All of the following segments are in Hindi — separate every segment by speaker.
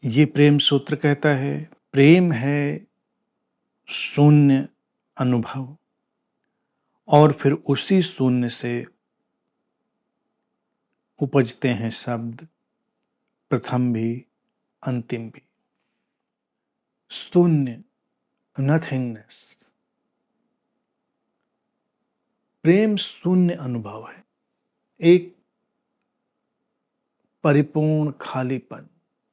Speaker 1: ये प्रेम सूत्र कहता है, प्रेम है शून्य अनुभव और फिर उसी शून्य से उपजते हैं शब्द, प्रथम भी अंतिम भी। शून्य, नथिंगनेस। प्रेम शून्य अनुभव है, एक परिपूर्ण खालीपन,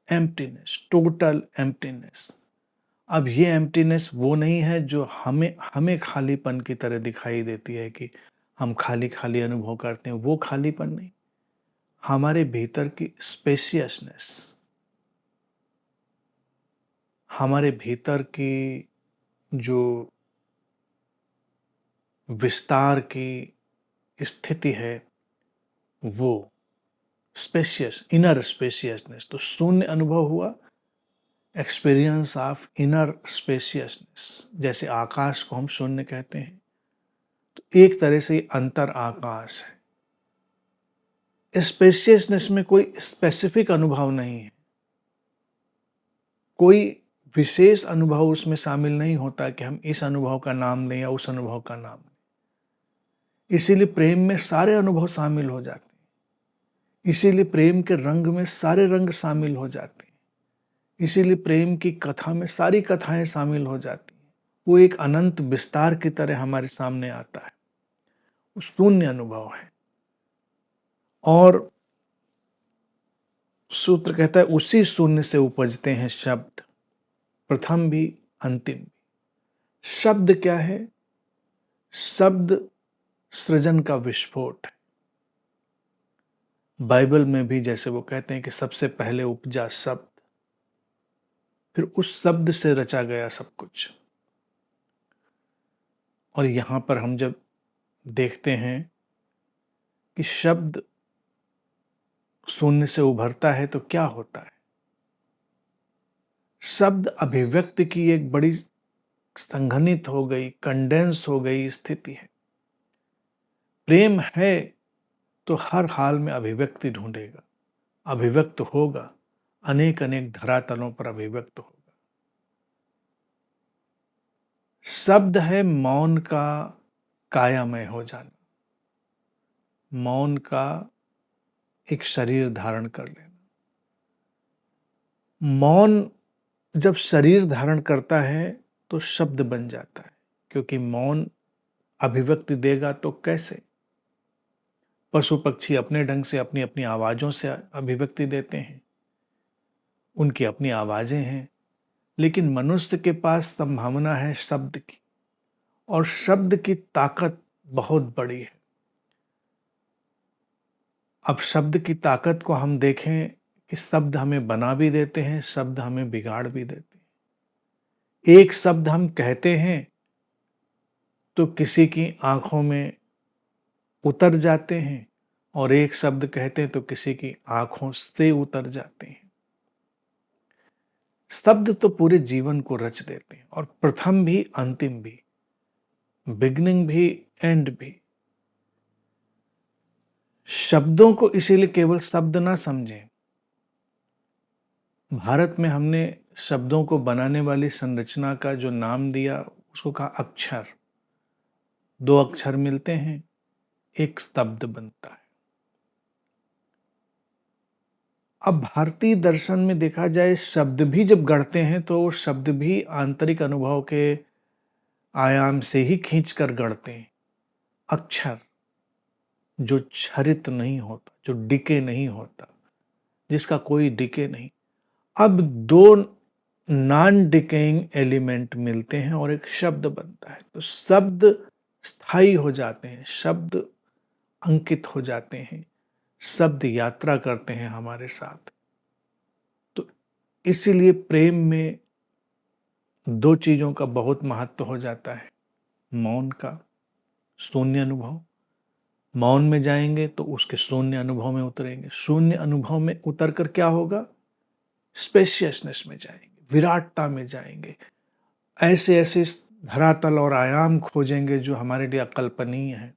Speaker 1: एम्प्टीनेस, टोटल एम्प्टीनेस। अब ये एम्प्टीनेस वो नहीं है जो हमें हमें खालीपन की तरह दिखाई देती है कि हम खाली खाली अनुभव करते हैं, वो खालीपन नहीं। हमारे भीतर की स्पेशियसनेस, हमारे भीतर की जो विस्तार की स्थिति है, वो इनर स्पेशियसनेस। तो शून्य अनुभव हुआ, एक्सपीरियंस ऑफ इनर स्पेशियसनेस। जैसे आकाश को हम शून्य कहते हैं, तो एक तरह से अंतर आकाश है। स्पेशियसनेस में कोई स्पेसिफिक अनुभव नहीं है, कोई विशेष अनुभव उसमें शामिल नहीं होता कि हम इस अनुभव का नाम लें या उस अनुभव का नाम लें। इसीलिए प्रेम में सारे अनुभव शामिल हो जाते हैं, इसीलिए प्रेम के रंग में सारे रंग शामिल हो जाते हैं, इसीलिए प्रेम की कथा में सारी कथाएं शामिल हो जाती हैं। वो एक अनंत विस्तार की तरह हमारे सामने आता है, वो शून्य अनुभव है। और सूत्र कहता है उसी शून्य से उपजते हैं शब्द, प्रथम भी अंतिम भी। शब्द क्या है? शब्द सृजन का विस्फोट है। बाइबल में भी जैसे वो कहते हैं कि सबसे पहले उपजा शब्द, फिर उस शब्द से रचा गया सब कुछ। और यहां पर हम जब देखते हैं कि शब्द शून्य से उभरता है तो क्या होता है? शब्द अभिव्यक्ति की एक बड़ी संघनित हो गई, कंडेंस हो गई स्थिति है। प्रेम है तो हर हाल में अभिव्यक्ति ढूंढेगा, अभिव्यक्त होगा, अनेक अनेक धरातलों पर अभिव्यक्त होगा। शब्द है मौन का कायामय हो जाना, मौन का एक शरीर धारण कर लेना। मौन जब शरीर धारण करता है तो शब्द बन जाता है, क्योंकि मौन अभिव्यक्ति देगा तो कैसे? पशु पक्षी अपने ढंग से अपनी अपनी आवाजों से अभिव्यक्ति देते हैं, उनकी अपनी आवाजें हैं, लेकिन मनुष्य के पास संभावना है शब्द की, और शब्द की ताकत बहुत बड़ी है। अब शब्द की ताकत को हम देखें कि शब्द हमें बना भी देते हैं, शब्द हमें बिगाड़ भी देते हैं। एक शब्द हम कहते हैं तो किसी की आंखों में उतर जाते हैं, और एक शब्द कहते हैं तो किसी की आंखों से उतर जाते हैं। शब्द तो पूरे जीवन को रच देते हैं, और प्रथम भी अंतिम भी, बिगनिंग भी एंड भी। शब्दों को इसीलिए केवल शब्द ना समझें। भारत में हमने शब्दों को बनाने वाली संरचना का जो नाम दिया, उसको कहा अक्षर। दो अक्षर मिलते हैं, एक शब्द बनता है। अब भारतीय दर्शन में देखा जाए, शब्द भी जब गढ़ते हैं तो शब्द भी आंतरिक अनुभव के आयाम से ही खींचकर गढ़ते हैं। अक्षर जो क्षरित नहीं होता, जो डिके नहीं होता, जिसका कोई डिके नहीं। अब दो नॉन डिकेइंग एलिमेंट मिलते हैं और एक शब्द बनता है, तो शब्द स्थायी हो जाते हैं, शब्द अंकित हो जाते हैं, शब्द यात्रा करते हैं हमारे साथ। तो इसीलिए प्रेम में दो चीजों का बहुत महत्व हो जाता है। मौन का शून्य अनुभव, मौन में जाएंगे तो उसके शून्य अनुभव में उतरेंगे, शून्य अनुभव में उतर कर क्या होगा? स्पेशियसनेस में जाएंगे, विराटता में जाएंगे, ऐसे ऐसे धरातल और आयाम खोजेंगे जो हमारे लिए अकल्पनीय है।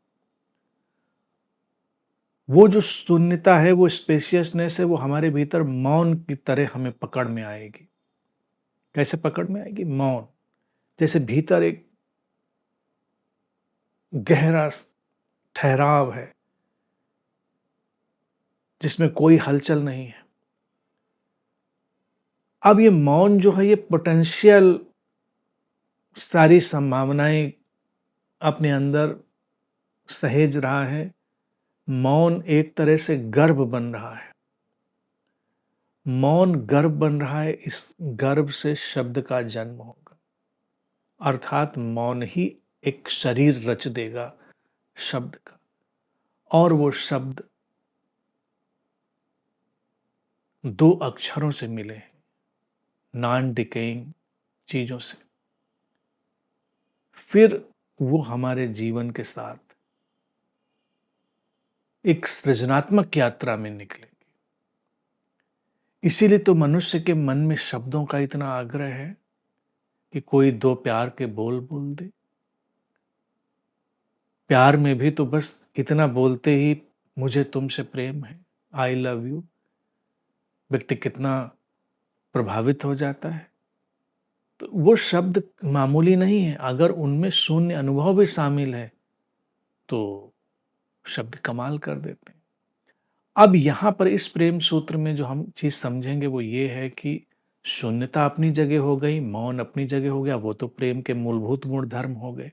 Speaker 1: वो जो शून्यता है, वो स्पेशियसनेस है, वो हमारे भीतर मौन की तरह हमें पकड़ में आएगी। कैसे पकड़ में आएगी? मौन। जैसे भीतर एक गहरा ठहराव है जिसमें कोई हलचल नहीं है। अब ये मौन जो है, ये पोटेंशियल सारी संभावनाएं अपने अंदर सहेज रहा है। मौन एक तरह से गर्भ बन रहा है। मौन गर्भ बन रहा है, इस गर्भ से शब्द का जन्म होगा। अर्थात मौन ही एक शरीर रच देगा शब्द का, और वो शब्द दो अक्षरों से मिले हैं, नॉन डिकेइंग चीजों से। फिर वो हमारे जीवन के साथ एक सृजनात्मक यात्रा में निकलेंगे। इसीलिए तो मनुष्य के मन में शब्दों का इतना आग्रह है कि कोई दो प्यार के बोल बोल दे। प्यार में भी तो बस इतना बोलते ही मुझे तुमसे प्रेम है, आई लव यू, व्यक्ति कितना प्रभावित हो जाता है। तो वो शब्द मामूली नहीं है। अगर उनमें शून्य अनुभव भी शामिल है तो शब्द कमाल कर देते हैं। अब यहां पर इस प्रेम सूत्र में जो हम चीज समझेंगे वो ये है कि शून्यता अपनी जगह हो गई, मौन अपनी जगह हो गया, वो तो प्रेम के मूलभूत गुण धर्म हो गए।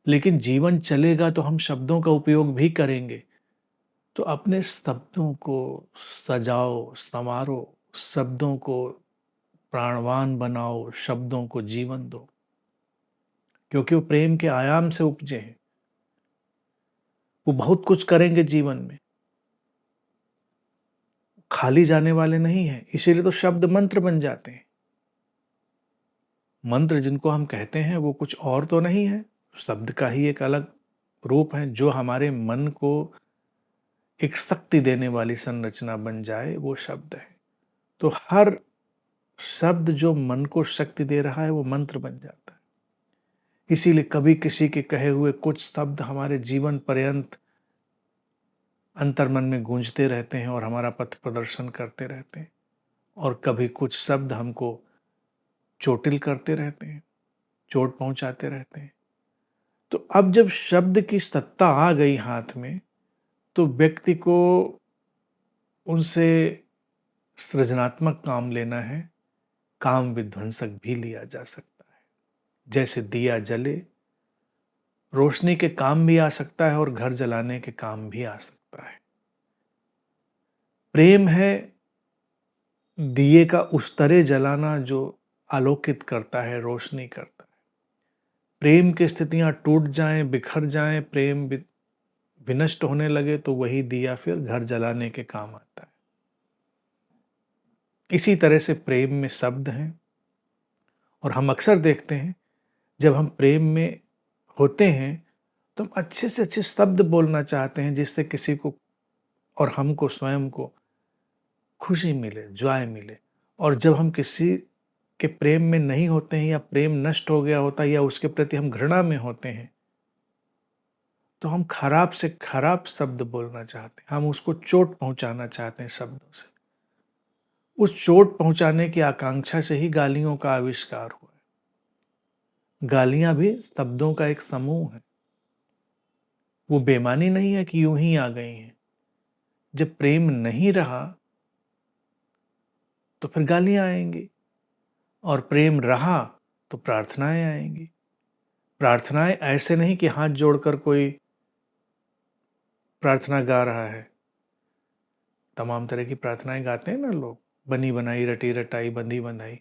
Speaker 1: लेकिन जीवन चलेगा तो हम शब्दों का उपयोग भी करेंगे। तो अपने शब्दों को सजाओ, संवारो, शब्दों को प्राणवान बनाओ, शब्दों को जीवन दो, क्योंकि वो प्रेम के आयाम से उपजे हैं। वो बहुत कुछ करेंगे जीवन में, खाली जाने वाले नहीं हैं। इसीलिए तो शब्द मंत्र बन जाते हैं। मंत्र जिनको हम कहते हैं वो कुछ और तो नहीं है, शब्द का ही एक अलग रूप है, जो हमारे मन को एक शक्ति देने वाली संरचना बन जाए, वो शब्द है। तो हर शब्द जो मन को शक्ति दे रहा है वो मंत्र बन जाता है। इसीलिए कभी किसी के कहे हुए कुछ शब्द हमारे जीवन पर्यंत अंतर्मन में गूंजते रहते हैं और हमारा पथ प्रदर्शन करते रहते हैं, और कभी कुछ शब्द हमको चोटिल करते रहते हैं, चोट पहुंचाते रहते हैं। तो अब जब शब्द की सत्ता आ गई हाथ में, तो व्यक्ति को उनसे सृजनात्मक काम लेना है, काम विध्वंसक भी लिया जा सकता है। जैसे दिया जले, रोशनी के काम भी आ सकता है और घर जलाने के काम भी आ सकता है। प्रेम है दिए का उस तरह जलाना जो आलोकित करता है, रोशनी करता है। प्रेम की स्थितियां टूट जाएं, बिखर जाएं, प्रेम विनष्ट होने लगे, तो वही दिया फिर घर जलाने के काम आता है। इसी तरह से प्रेम में शब्द हैं, और हम अक्सर देखते हैं जब हम प्रेम में होते हैं तो हम अच्छे से अच्छे शब्द बोलना चाहते हैं, जिससे किसी को और हमको स्वयं को खुशी मिले, जॉय मिले। और जब हम किसी के प्रेम में नहीं होते हैं, या प्रेम नष्ट हो गया होता है, या उसके प्रति हम घृणा में होते हैं, तो हम खराब से खराब शब्द बोलना चाहते हैं, हम उसको चोट पहुंचाना चाहते हैं शब्दों से। उस चोट पहुंचाने की आकांक्षा से ही गालियों का आविष्कार हुआ है। गालियां भी शब्दों का एक समूह है। वो बेमानी नहीं है कि यूं ही आ गई हैं। जब प्रेम नहीं रहा तो फिर गालियां आएंगी, और प्रेम रहा तो प्रार्थनाएं आएंगी। प्रार्थनाएं ऐसे नहीं कि हाथ जोड़कर कोई प्रार्थना गा रहा है। तमाम तरह की प्रार्थनाएं गाते हैं ना लोग, बनी बनाई, रटी रटाई, बंधी बंधाई।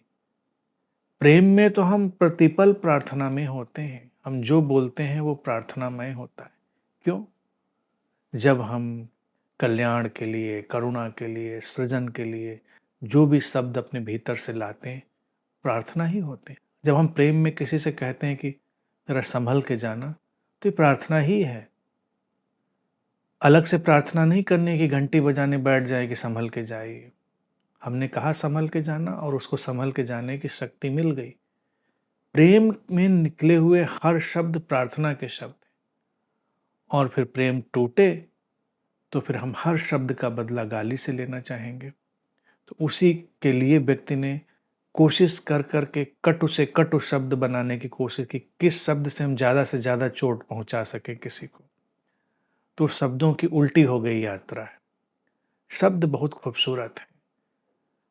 Speaker 1: प्रेम में तो हम प्रतिपल प्रार्थना में होते हैं। हम जो बोलते हैं वो प्रार्थनामय होता है। क्यों? जब हम कल्याण के लिए, करुणा के लिए, सृजन के लिए जो भी शब्द अपने भीतर से लाते हैं, प्रार्थना ही होते हैं। जब हम प्रेम में किसी से कहते हैं कि जरा संभल के जाना, तो ये प्रार्थना ही है। अलग से प्रार्थना नहीं करने की घंटी बजाने बैठ जाए कि संभल के जाइए। हमने कहा संभल के जाना, और उसको संभल के जाने की शक्ति मिल गई। प्रेम में निकले हुए हर शब्द प्रार्थना के शब्द हैं। और फिर प्रेम टूटे तो फिर हम हर शब्द का बदला गाली से लेना चाहेंगे। तो उसी के लिए व्यक्ति ने कोशिश कर कर के कटु से कटु शब्द बनाने की कोशिश की, किस शब्द से हम ज़्यादा से ज़्यादा चोट पहुंचा सकें किसी को। तो शब्दों की उल्टी हो गई यात्रा है। शब्द बहुत खूबसूरत है,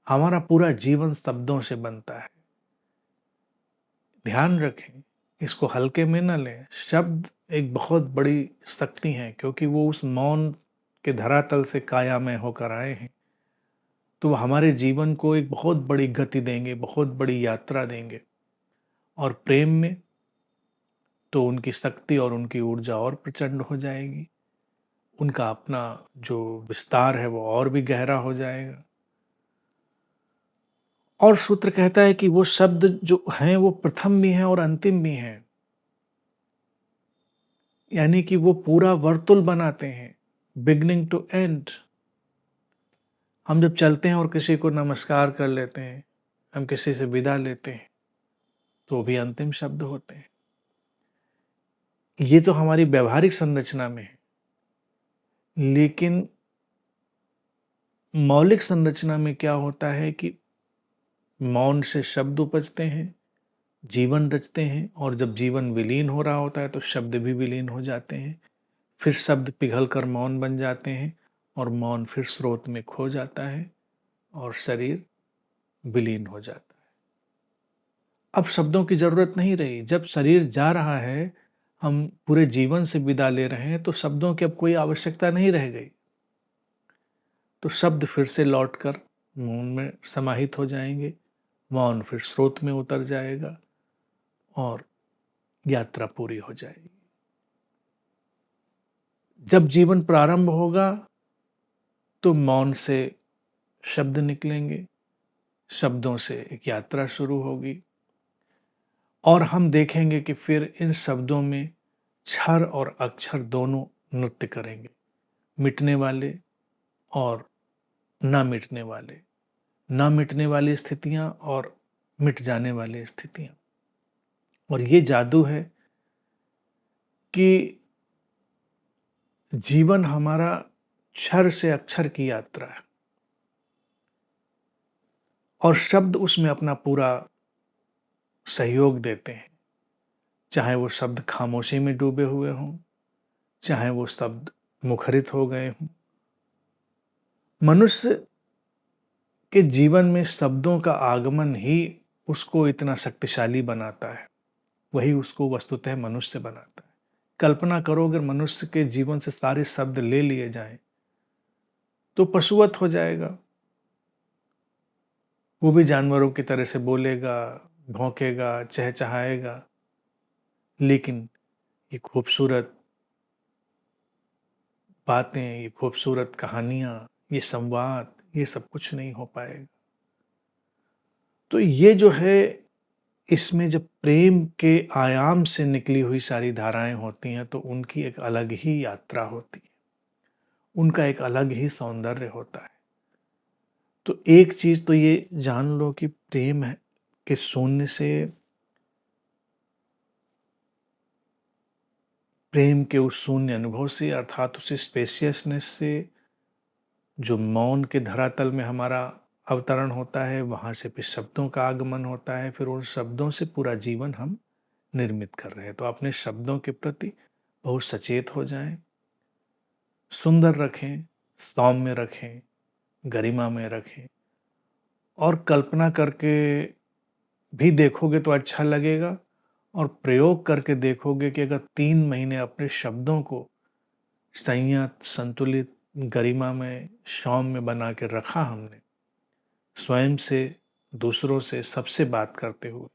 Speaker 1: हमारा पूरा जीवन शब्दों से बनता है। ध्यान रखें, इसको हल्के में न लें। शब्द एक बहुत बड़ी शक्ति है, क्योंकि वो उस मौन के धरातल से कायामय होकर आए हैं। तो वो हमारे जीवन को एक बहुत बड़ी गति देंगे, बहुत बड़ी यात्रा देंगे। और प्रेम में तो उनकी शक्ति और उनकी ऊर्जा और प्रचंड हो जाएगी। उनका अपना जो विस्तार है वो और भी गहरा हो जाएगा। और सूत्र कहता है कि वो शब्द जो हैं वो प्रथम भी हैं और अंतिम भी हैं, यानी कि वो पूरा वर्तुल बनाते हैं, बिगनिंग टू एंड। हम जब चलते हैं और किसी को नमस्कार कर लेते हैं, हम किसी से विदा लेते हैं, तो भी अंतिम शब्द होते हैं। ये तो हमारी व्यवहारिक संरचना में है, लेकिन मौलिक संरचना में क्या होता है कि मौन से शब्द उपजते हैं, जीवन रचते हैं, और जब जीवन विलीन हो रहा होता है तो शब्द भी विलीन हो जाते हैं। फिर शब्द पिघल कर मौन बन जाते हैं, और मौन फिर स्रोत में खो जाता है, और शरीर विलीन हो जाता है। अब शब्दों की जरूरत नहीं रही। जब शरीर जा रहा है, हम पूरे जीवन से विदा ले रहे हैं, तो शब्दों की अब कोई आवश्यकता नहीं रह गई। तो शब्द फिर से लौटकर मौन में समाहित हो जाएंगे, मौन फिर स्रोत में उतर जाएगा, और यात्रा पूरी हो जाएगी। जब जीवन प्रारंभ होगा तो मौन से शब्द निकलेंगे, शब्दों से एक यात्रा शुरू होगी, और हम देखेंगे कि फिर इन शब्दों में क्षर और अक्षर दोनों नृत्य करेंगे, मिटने वाले और ना मिटने वाले, ना मिटने वाली स्थितियां और मिट जाने वाली स्थितियां। और ये जादू है कि जीवन हमारा क्षर से अक्षर की यात्रा है, और शब्द उसमें अपना पूरा सहयोग देते हैं। चाहे वो शब्द खामोशी में डूबे हुए हों, चाहे वो शब्द मुखरित हो गए हों। मनुष्य के जीवन में शब्दों का आगमन ही उसको इतना शक्तिशाली बनाता है, वही उसको वस्तुतः मनुष्य बनाता है। कल्पना करो, अगर मनुष्य के जीवन से सारे शब्द ले लिए जाएं तो पशुवत हो जाएगा। वो भी जानवरों की तरह से बोलेगा, भौंकेगा, चहचहाएगा, लेकिन ये खूबसूरत बातें, ये खूबसूरत कहानियां, ये संवाद, ये सब कुछ नहीं हो पाएगा। तो ये जो है, इसमें जब प्रेम के आयाम से निकली हुई सारी धाराएं होती हैं तो उनकी एक अलग ही यात्रा होती है, उनका एक अलग ही सौंदर्य होता है। तो एक चीज तो ये जान लो कि प्रेम है कि शून्य से, प्रेम के उस शून्य अनुभव से, अर्थात उस स्पेशियसनेस से, जो मौन के धरातल में हमारा अवतरण होता है, वहां से फिर शब्दों का आगमन होता है, फिर उन शब्दों से पूरा जीवन हम निर्मित कर रहे हैं। तो अपने शब्दों के प्रति बहुत सचेत हो जाएं, सुंदर रखें, सौम्य रखें, गरिमा में रखें, और कल्पना करके भी देखोगे तो अच्छा लगेगा, और प्रयोग करके देखोगे कि अगर 3 महीने अपने शब्दों को संयत, संतुलित, गरिमा में, सौम्य बना के रखा हमने, स्वयं से, दूसरों से, सबसे बात करते हुए,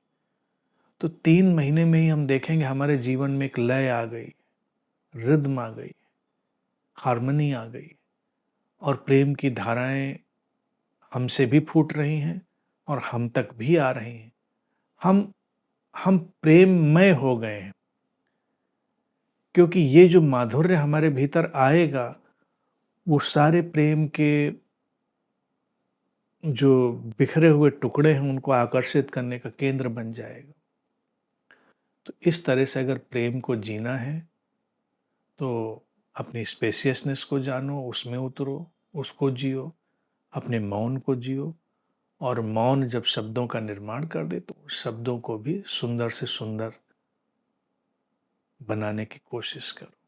Speaker 1: तो 3 महीने में ही हम देखेंगे हमारे जीवन में एक लय आ गई, रिद्म आ गई, हार्मनी आ गई, और प्रेम की धाराएं हमसे भी फूट रही हैं और हम तक भी आ रही हैं। हम प्रेममय हो गए हैं, क्योंकि ये जो माधुर्य हमारे भीतर आएगा, वो सारे प्रेम के जो बिखरे हुए टुकड़े हैं उनको आकर्षित करने का केंद्र बन जाएगा। तो इस तरह से अगर प्रेम को जीना है तो अपनी स्पेसियसनेस को जानो, उसमें उतरो, उसको जियो, अपने मौन को जियो, और मौन जब शब्दों का निर्माण कर दे तो शब्दों को भी सुंदर से सुंदर बनाने की कोशिश करो।